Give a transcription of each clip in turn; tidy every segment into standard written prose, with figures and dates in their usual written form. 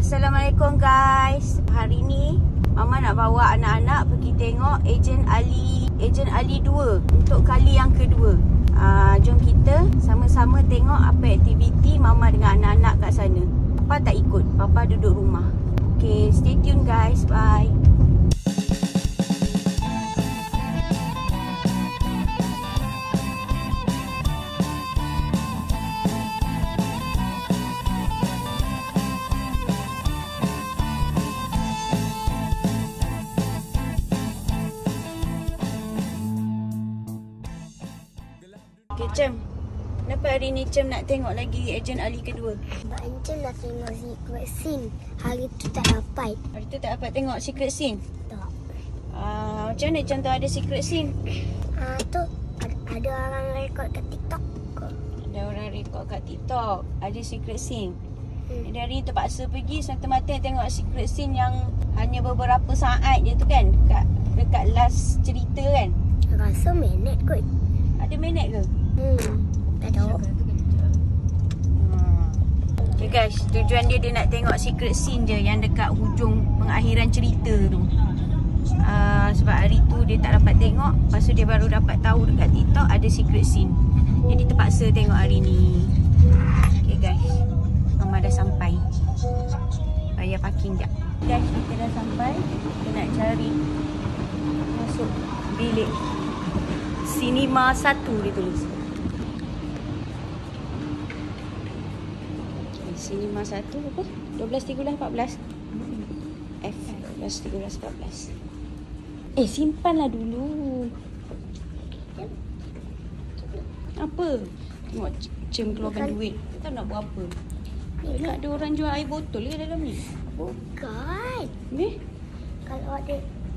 Assalamualaikum guys. Hari ni Mama nak bawa anak-anak pergi tengok Ejen Ali 2 untuk kali yang kedua. Jom kita sama-sama tengok apa aktiviti Mama dengan anak-anak kat sana. Papa tak ikut, Papa duduk rumah. Okay, stay tune guys. Bye. Okay, Cem. Kenapa hari ni Cem nak tengok lagi Ejen Ali kedua? Sebab Encem nak tengok secret scene. Hari tu tak dapat. Hari tu tak dapat tengok secret scene? Tak. Macam mana Cem tahu ada secret scene? Tu ada orang rekod kat TikTok. Ada orang rekod kat TikTok. Ada secret scene. Jadi hari ni terpaksa pergi semata-mata tengok secret scene yang hanya beberapa saat je tu kan? Dekat last cerita kan? Rasa minit kot. Ada minit ke? Tak tahu. Okay guys, tujuan dia nak tengok secret scene je yang dekat hujung pengakhiran cerita tu. Sebab hari tu dia tak dapat tengok, lepas tu dia baru dapat tahu dekat TikTok ada secret scene. Jadi terpaksa tengok hari ni. Okay guys, Mama dah sampai. Payah parking jap. Guys, kita dah sampai. Kita nak cari masuk bilik Cinema 1 dia tulis. Cinema 1 apa? 12:13:14. F 12:13:14. Simpanlah dulu. Apa? Tengok Cem keluarkan duit. Kita nak buat apa? Nak ada orang jual air botol ke dalam ni? Bukan. Ni?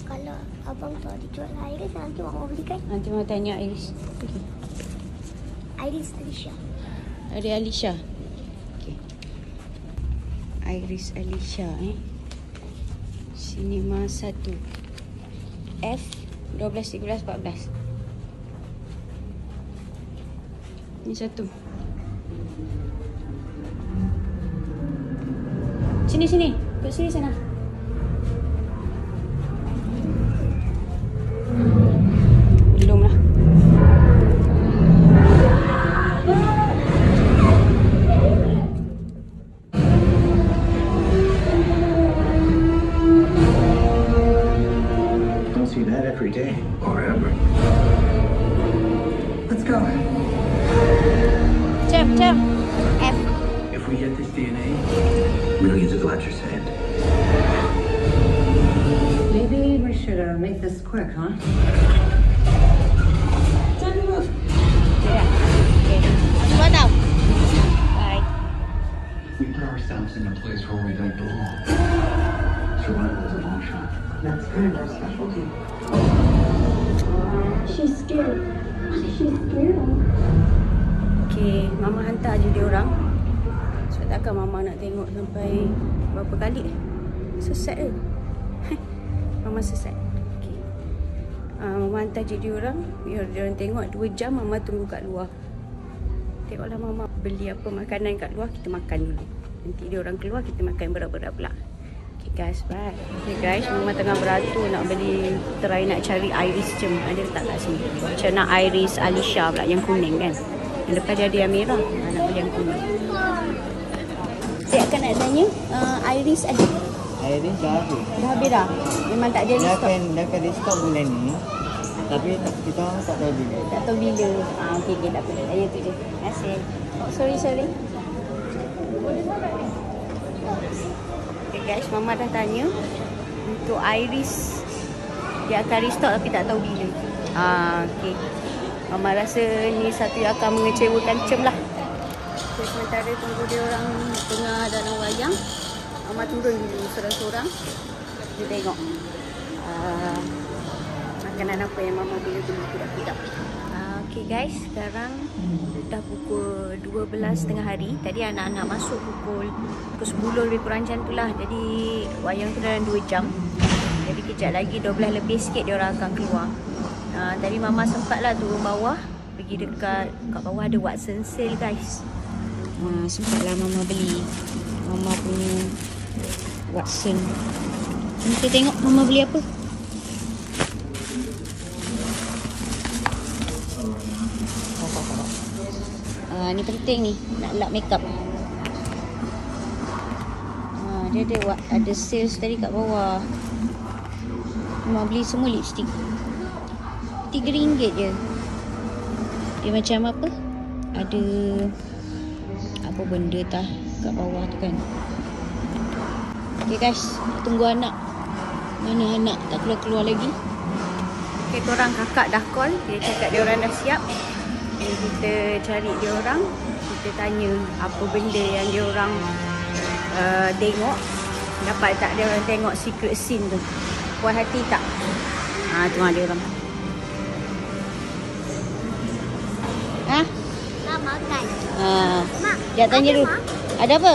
Kalau abang tu ada jual air, nanti orang belikan. Nanti Mama tanya Iris. Okay. Iris Alicia. Ada Alicia. Okay. Iris Alicia Cinema 1 F 12:13:14. Ni satu. Sini. Kat sini sana. Belum lah. Don't see that every day or ever. Let's go. Cem. F. If we get this DNA, millions of lives are saved. Maybe we should make this quick, huh? Jangan move. Yeah. Okay. Cepat tau. Bye. We put ourselves in a place where we don't belong. Survival is a long shot. That's kind of our specialty. She's scared. Okay, Mama hantar je dia orang. Sebab takkan Mama nak tengok sampai berapa kali. Sesat ke? Mama sesat. Okay. Mama hantar je dia orang. Biar dia orang tengok 2 jam. Mama tunggu kat luar. Tengoklah Mama beli apa makanan kat luar. Kita makan dulu. Nanti dia orang keluar, kita makan berat-berat pula. Okay guys, bye. Okay guys, Mama tengah beratur nak beli. Try nak cari Iris Cem. Ada letak kat sini. Macam nak Iris Alicia pula yang kuning kan. Yang depan dia ada yang merah. Nak beli yang kuning. Saya akan nak tanya, Iris ada? Iris dah habis. Dah habis dah? Memang tak ada Dah stok? akan restock bulan ni. Tapi kita orang tak tahu bila. Tak tahu bila. Okey, tak apa. Saya tu je. Terima kasih. Oh, sorry. Okay guys, Mama dah tanya. Untuk Iris, dia akan restock tapi tak tahu bila. Okay. Mama rasa ni satu yang akan mengecewakan Cem lah. So, sementara tunggu dia orang tengah dalam wayang, Mama turun dulu seorang-seorang. Kita tengok makanan apa yang Mama beli budak-budak. Okay guys, sekarang dah pukul 12.30 hari. Tadi anak-anak masuk pukul 10 lebih kurang macam tu lah. Jadi wayang tu dalam 2 jam. Jadi kejap lagi 12 lebih sikit dia orang akan keluar. Tadi Mama sempatlah turun bawah. Pergi kat bawah ada Watson sale guys. Sempatlah Mama beli Mama punya Watson. Kita tengok Mama beli apa. Ni penting ni, nak lap makeup. Dia ada sales tadi kat bawah. Mama beli semua lipstick. RM3 je. Dia macam apa? Ada apa benda tah kat bawah tu kan. Okay guys, tunggu anak. Mana anak tak keluar-keluar lagi. Okay, korang kakak dah call. Dia cakap dia orang dah siap. Jadi kita cari dia orang. Kita tanya apa benda yang dia orang tengok. Dapat tak dia orang tengok secret scene tu. Puas hati tak? Tu dia orang. Nak makan. Mak, Dia tanya dulu. Ada apa?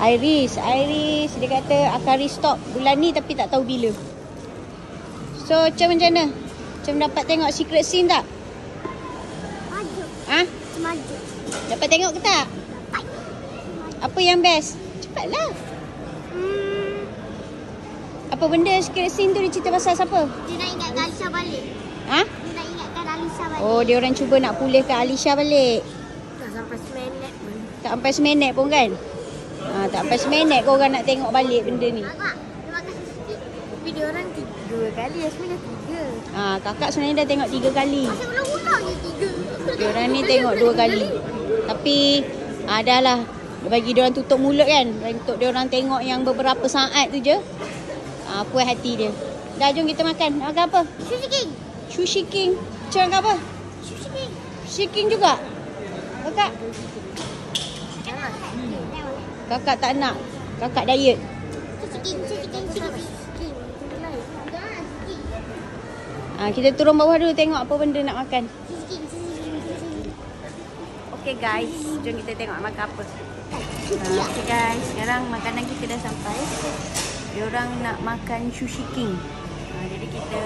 Iris. Iris. Dia kata akan restock bulan ni tapi tak tahu bila. So, macam mana? Macam dapat tengok secret scene tak? Maju. Maju. Dapat tengok ke tak? Apa yang best? Cepatlah. Apa benda secret scene tu dia cerita pasal siapa? Dia nak ingatkan Alisha balik. Dia nak ingatkan Alisha balik. Oh, dia orang cuba nak pulihkan Alisha balik. Tak sampai seminit pun. Tak sampai seminit pun kan? Tak sampai seminit korang nak tengok balik benda ni. Kakak, terima kasih sikit. Tapi dia orang 2 kali, Yasmin dah 3. Kakak sebenarnya dah tengok 3 kali. Masih ulang-ulang je 3. Dia orang ni tengok 2 kali. Tapi dah lah. Bagi dia orang tutup mulut kan. Untuk dia orang tengok yang beberapa saat tu je. Puas hati dia. Dah, jom kita makan. Nak makan apa? Sushi King. Sushi King. Macam makan apa? Sushi King. Sushi King juga? Kakak? Kakak tak nak. Kakak diet. Sushi King. Kita turun bawah dulu tengok apa benda nak makan. Sushi King. Okay guys, jom kita tengok makan apa. Okay guys, sekarang makanan kita dah sampai. Diorang nak makan Sushi King. Jadi kita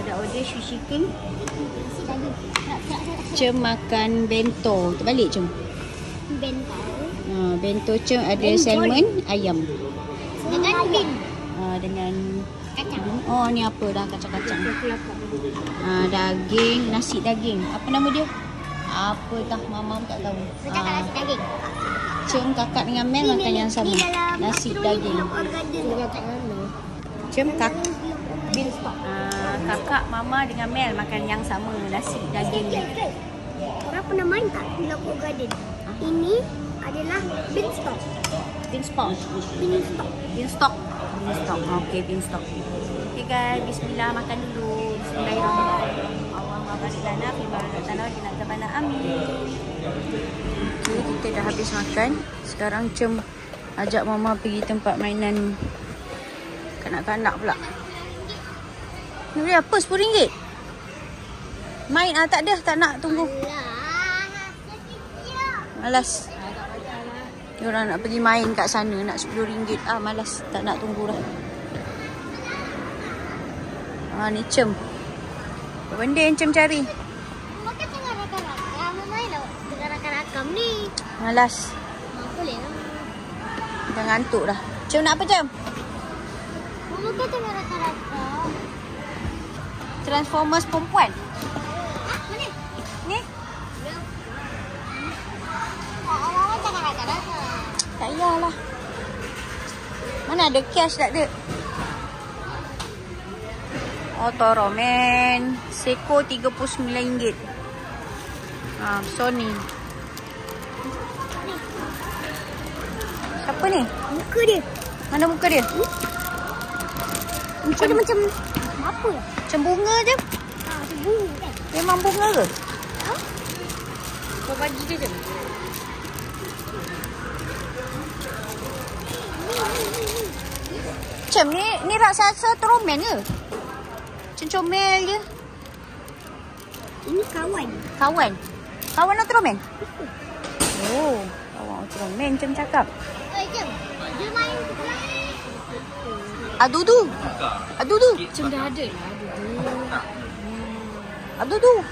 dah order Sushi King. Cem makan bento. Terbalik Cem. Bento. Bento Cem ada salmon, ayam. Dengan bin. Dengan Kacang. oh ni apa dah kacang-kacang. Daging, nasi daging. Apa nama dia? Apa tah mama tak tahu. Macam nasi daging. Cem kakak dengan Mel makan yang sama. Nasi daging. Cem kakak mama dengan Mel makan yang sama, nasi daging ni. Korang pernah main tak Lock Garden? Ini adalah beanstalk. Beanstalk. Okey, beanstalk. Okey guys, bismillah, makan dulu. Bismillahirrahmanirrahim. Allahumma barik lana fi ma razaqtana wa qina adzabannar. Amin. Okey, kita dah habis makan. Sekarang Cem ajak mama pergi tempat mainan kanak-kanak pula. Ni beli apa? RM10? Main tak ada, tak nak tunggu. Malas. Diorang nak pergi main kat sana, nak RM10. Malas, tak nak tunggu dah. Ni Cem. Apa benda yang Cem cari? Makan tengah rakam-rakam. Main lah tengah rakam-rakam ni. Malas. Boleh lah. Dah ngantuk dah. Cem nak apa Cem? Makan tengah rakam-rakam. Transformers perempuan. Mana? Ni? Awal-awal tengah rakam-rakam. Tak payahlah. Mana ada cash tak ada? Otoroman. Seiko RM39. Sony. Siapa ni? Muka dia. Mana muka dia? Muka dia macam apa? Macam bunga je. Macam bunga kan? Memang bunga ke? Kau bagi dia je. Macam ni raksasa Ultraman ke? Macam comel je. Ini kawan. Kawan Ultraman? Oh, kawan Ultraman macam cakap. Jom. Dia main sebelah. Adudu. Macam dah ada lah. Adudu.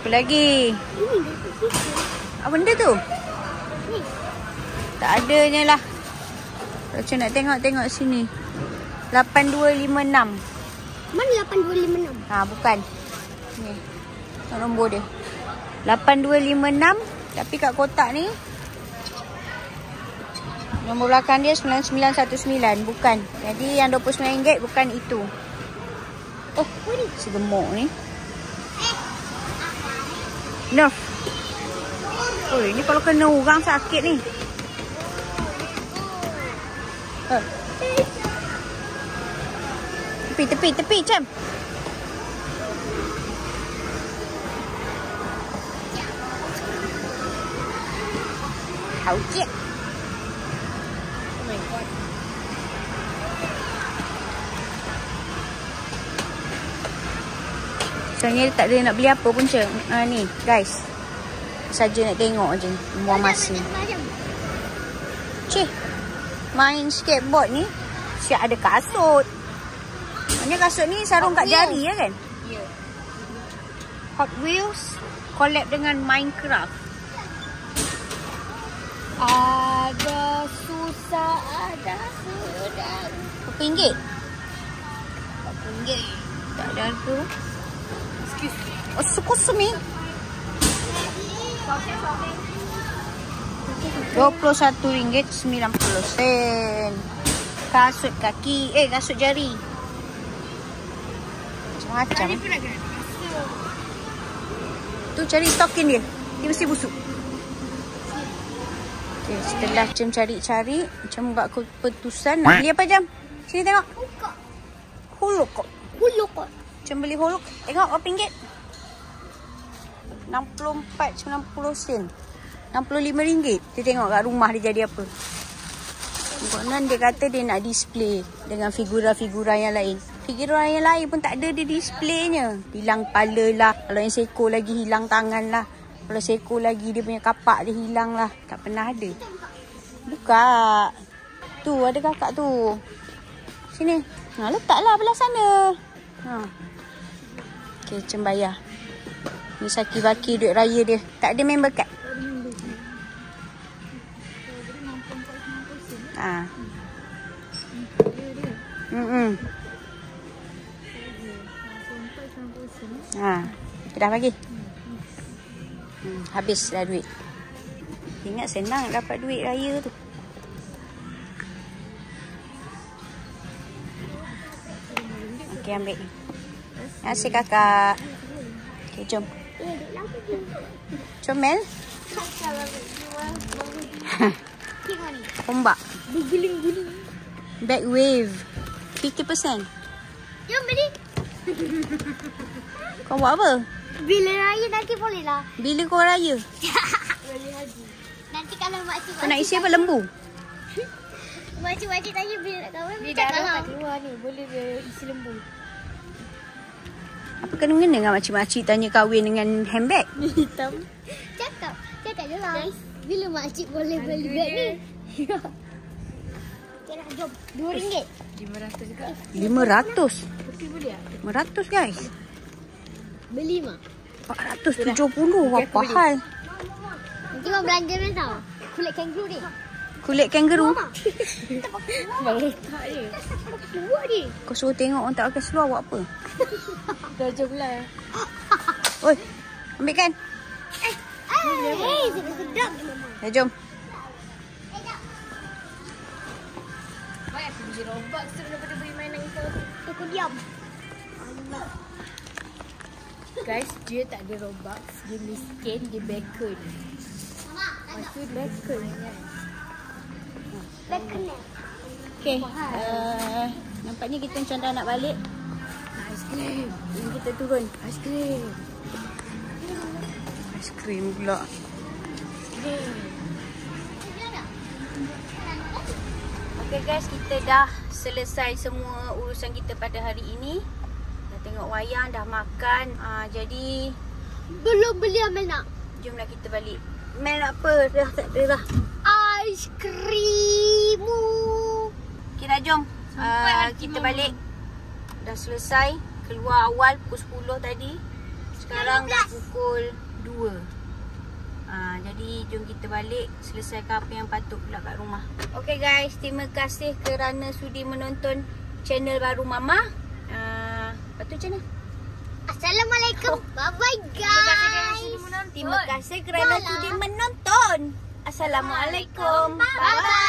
Apa lagi? Ini dia pergi. Apa benda tu? Ni. Tak adanya lah. Macam nak tengok sini. 8256. Mana 8256? Bukan. Ni. Nombor dia. 8256. Tapi kat kotak ni nombor belakang dia 9919. Bukan. Jadi yang RM29 bukan itu. Oh, si gemuk ni. Nerf. Oh, ini kalau kena orang sakit ni. Tepi macam. Haucik. Oh my god. Sebenarnya tak ada nak beli apa pun cik. Ni guys. Saja nak tengok je. Buang masa. Cik. Main skateboard ni. Siap ada kasut. Maksudnya kasut ni sarung kat jari ya kan? Ya. Hot Wheels. Collab dengan Minecraft. Ada susah, ada sudah. Berapa ringgit? RM40. Tak ada tu. Excuse me. Oh, excuse me. RM21.90. Kasut kaki. Kasut jari. Macam-macam. Tu cari stokin dia. Dia mesti busuk. Okay, setelah Jom cari-cari, macam buat keputusan. Nak beli apa Jom? Sini tengok. Huluk. Jom beli huluk. Tengok berapa ringgit? 64.90 sen. RM65. Kita tengok kat rumah dia jadi apa. Konon dia kata dia nak display dengan figura-figura yang lain. Figura yang lain pun tak ada dia displaynya. Hilang kepala lah. Kalau yang seekor lagi hilang tangan lah. Kalau seekor lagi dia punya kapak dia hilang lah. Tak pernah ada. Buka. Tu ada kakak tu. Sini. Letaklah belah sana. Okay, macam bayar. Ni Saki-Baki duit raya dia. Tak ada member card. Dah bagi. Habis dah duit. Ingat senang dapat duit raya tu. Okey, ambil. Terima kasih kakak. Okey, jom. Comel. Ombak. Berguling-guling. Back wave. 50%. Jom beli. Kau buat apa? Bila raya nanti boleh lah. Bila kau raya? Boleh haji. Nanti kalau makcik Kau nak isi apa lembu? Makcik tanya bila nak kahwin. Ni dah dapat keluar ni. Boleh dia isi lembu. Apa kena-mengena dengan makcik-makcik tanya kahwin dengan handbag? Hitam. Cakap je lah. Guys, bila makcik boleh beli beg ni? Okay lah, jom. RM2. 500 juga. 500? Tapi boleh tak? 500 guys. Beli mak. 470. Apa hal? Nanti mau belanja ni tau. Kulit kangaroo ni. Kulit kangaroo? Bang letak je. Keluar ni. Kau suruh tengok orang tak pakai seluar buat apa? Dah jom lah. Oi, ambil kan? Sedap ni mama. Ya, jom. Baik aku beli Robux tu daripada beli mainan kita. Aku diam. Guys, dia tak ada Robux. Dia miskin, dia bacon. Lepas tu bacon kan. Bacon ni. Okay. Nampaknya kita macam dah nak balik. Aiskrim. Ini kita turun. Aiskrim. Aiskrim pula. Okay guys, kita dah selesai semua urusan kita pada hari ini. Dah tengok wayang, dah makan. Jadi Belum beli Amel nak. jomlah kita balik. Mel nak apa? Dah tak ada dah. Aiskrimu. Okay dah, jom. Kita balik. Dah selesai. Keluar awal pukul 10 tadi. Sekarang dah pukul 2. Jadi jom kita balik selesaikan apa yang patut pula kat rumah. Okay guys, terima kasih kerana sudi menonton channel baru Mama. Lepas tu macam mana? Assalamualaikum. Bye-bye guys. Terima kasih kerana sudi menonton. Assalamualaikum. Bye-bye.